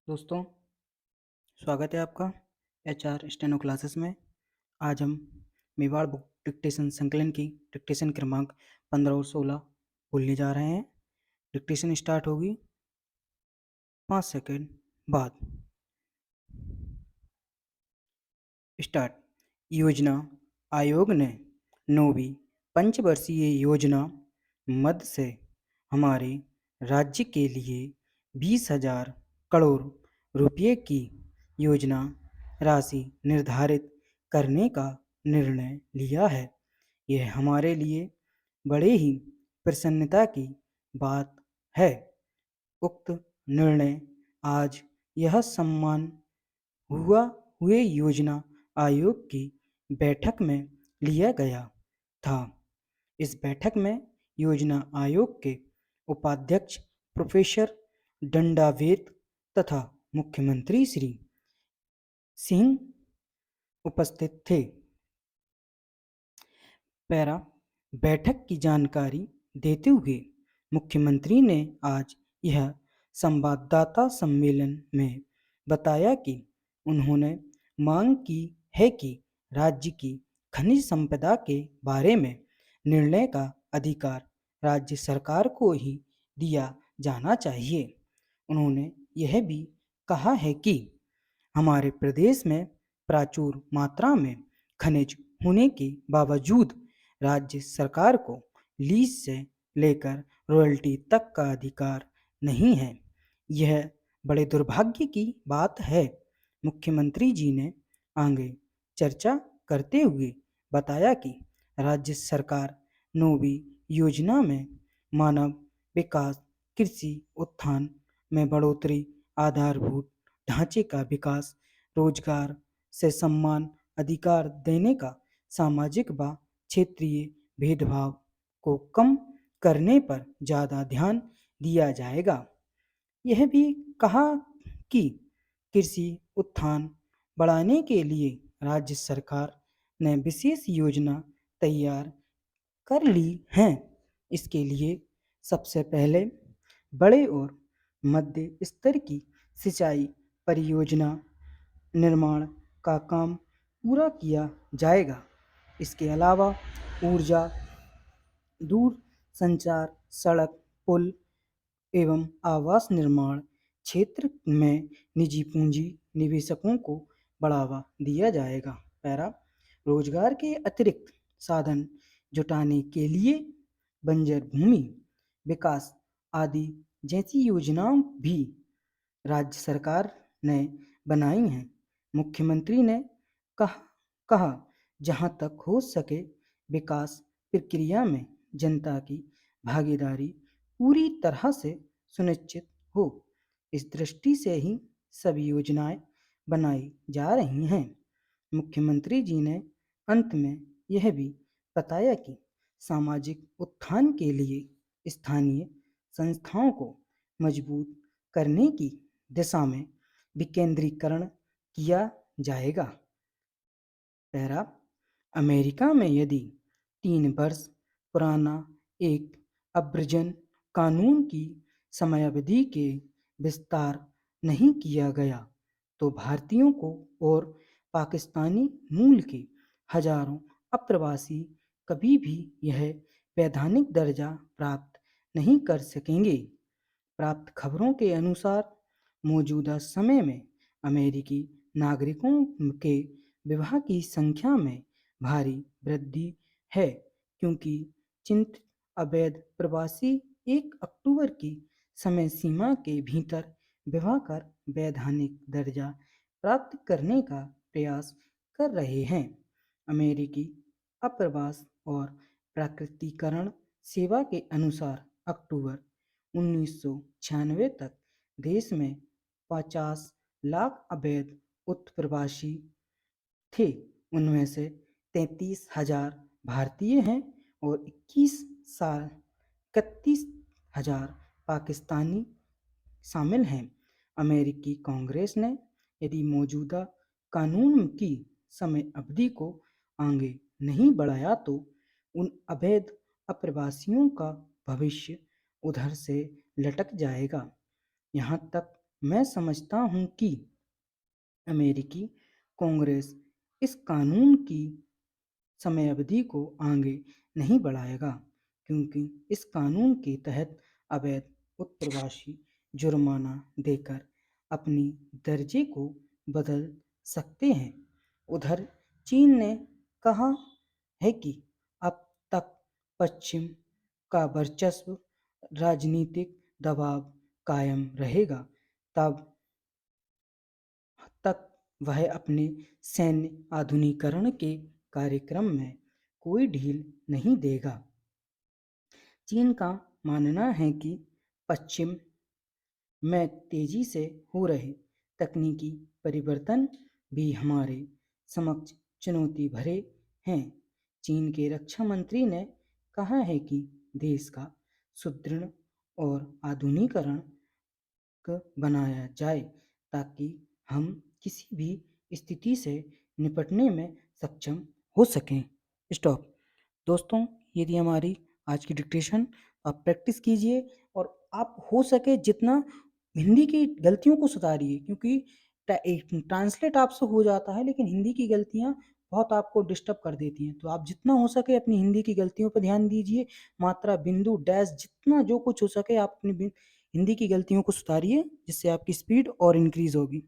दोस्तों, स्वागत है आपका एचआर स्टेनो क्लासेस में। आज हम मेवाड़ बुक डिक्टेशन संकलन की डिक्टेशन क्रमांक 15 और 16 बोलने जा रहे हैं। डिक्टेशन स्टार्ट होगी 5 सेकंड बाद। स्टार्ट। योजना आयोग ने 9वीं पंचवर्षीय योजना मद से हमारे राज्य के लिए 20,000 करोड़ रुपये की योजना राशि निर्धारित करने का निर्णय लिया है। यह हमारे लिए बड़े ही प्रसन्नता की बात है। उक्त निर्णय आज यह सम्मान हुए योजना आयोग की बैठक में लिया गया था। इस बैठक में योजना आयोग के उपाध्यक्ष प्रोफेसर दंडावेत तथा मुख्यमंत्री श्री सिंह उपस्थित थे। पैरा। बैठक की जानकारी देते हुए मुख्यमंत्री ने आज यह संवाददाता सम्मेलन में बताया कि उन्होंने मांग की है कि राज्य की खनिज संपदा के बारे में निर्णय का अधिकार राज्य सरकार को ही दिया जाना चाहिए। उन्होंने यह भी कहा है कि हमारे प्रदेश में प्रचुर मात्रा में खनिज होने के बावजूद राज्य सरकार को लीज से लेकर रॉयल्टी तक का अधिकार नहीं है। यह बड़े दुर्भाग्य की बात है। मुख्यमंत्री जी ने आगे चर्चा करते हुए बताया कि राज्य सरकार 9वीं योजना में मानव विकास, कृषि उत्थान में बढ़ोतरी, आधारभूत ढांचे का विकास, रोजगार से सम्मान, अधिकार देने का, सामाजिक व क्षेत्रीय भेदभाव को कम करने पर ज़्यादा ध्यान दिया जाएगा। यह भी कहा कि कृषि उत्थान बढ़ाने के लिए राज्य सरकार ने विशेष योजना तैयार कर ली हैं। इसके लिए सबसे पहले बड़े और मध्य स्तर की सिंचाई परियोजना निर्माण का काम पूरा किया जाएगा। इसके अलावा ऊर्जा, दूर संचार, सड़क, पुल एवं आवास निर्माण क्षेत्र में निजी पूंजी निवेशकों को बढ़ावा दिया जाएगा। पैरा। रोजगार के अतिरिक्त साधन जुटाने के लिए बंजर भूमि विकास आदि जैसी योजनाओं भी राज्य सरकार ने बनाई हैं। मुख्यमंत्री ने कहा कहा जहां तक हो सके विकास प्रक्रिया में जनता की भागीदारी पूरी तरह से सुनिश्चित हो। इस दृष्टि से ही सभी योजनाएं बनाई जा रही हैं। मुख्यमंत्री जी ने अंत में यह भी बताया कि सामाजिक उत्थान के लिए स्थानीय संस्थाओं को मजबूत करने की दिशा में विकेंद्रीकरण किया जाएगा। पैरा। अमेरिका में यदि 3 वर्ष पुराना एक अभ्रजन कानून की समयावधि के विस्तार नहीं किया गया तो भारतीयों को और पाकिस्तानी मूल के हजारों अप्रवासी कभी भी यह वैधानिक दर्जा प्राप्त नहीं कर सकेंगे। प्राप्त खबरों के अनुसार मौजूदा समय में अमेरिकी नागरिकों के विवाह की संख्या में भारी वृद्धि है क्योंकि चिंतित अवैध प्रवासी 1 अक्टूबर की समय सीमा के भीतर विवाह कर वैधानिक दर्जा प्राप्त करने का प्रयास कर रहे हैं। अमेरिकी अप्रवास और प्राकृतिकरण सेवा के अनुसार अक्टूबर 1996 तक देश में 50 लाख अवैध उत्प्रवासी थे। उनमें से 33,000 भारतीय हैं और 31,000 पाकिस्तानी शामिल हैं। अमेरिकी कांग्रेस ने यदि मौजूदा कानून की समय अवधि को आगे नहीं बढ़ाया तो उन अवैध अप्रवासियों का भविष्य उधर से लटक जाएगा। यहाँ तक मैं समझता हूँ कि अमेरिकी कांग्रेस इस कानून की समयावधि को आगे नहीं बढ़ाएगा, क्योंकि इस कानून के तहत अवैध उत्प्रवासी जुर्माना देकर अपनी दर्जे को बदल सकते हैं। उधर चीन ने कहा है कि अब तक पश्चिम का वर्चस्व राजनीतिक दबाव कायम रहेगा तब तक वह अपने सैन्य आधुनिकीकरण के कार्यक्रम में कोई ढील नहीं देगा। चीन का मानना है कि पश्चिम में तेजी से हो रहे तकनीकी परिवर्तन भी हमारे समक्ष चुनौती भरे हैं। चीन के रक्षा मंत्री ने कहा है कि देश का सुदृढ़ और आधुनिकीकरण बनाया जाए ताकि हम किसी भी स्थिति से निपटने में सक्षम हो सकें। स्टॉप। दोस्तों, ये थी हमारी आज की डिक्टेशन। आप प्रैक्टिस कीजिए और आप हो सके जितना हिंदी की गलतियों को सुधारिए, क्योंकि ट्रांसलेट आपसे हो जाता है लेकिन हिंदी की गलतियाँ बहुत आपको डिस्टर्ब कर देती हैं। तो आप जितना हो सके अपनी हिंदी की गलतियों पर ध्यान दीजिए। मात्रा, बिंदु, डैश, जितना जो कुछ हो सके आप अपनी हिंदी की गलतियों को सुधारिए, जिससे आपकी स्पीड और इंक्रीज होगी।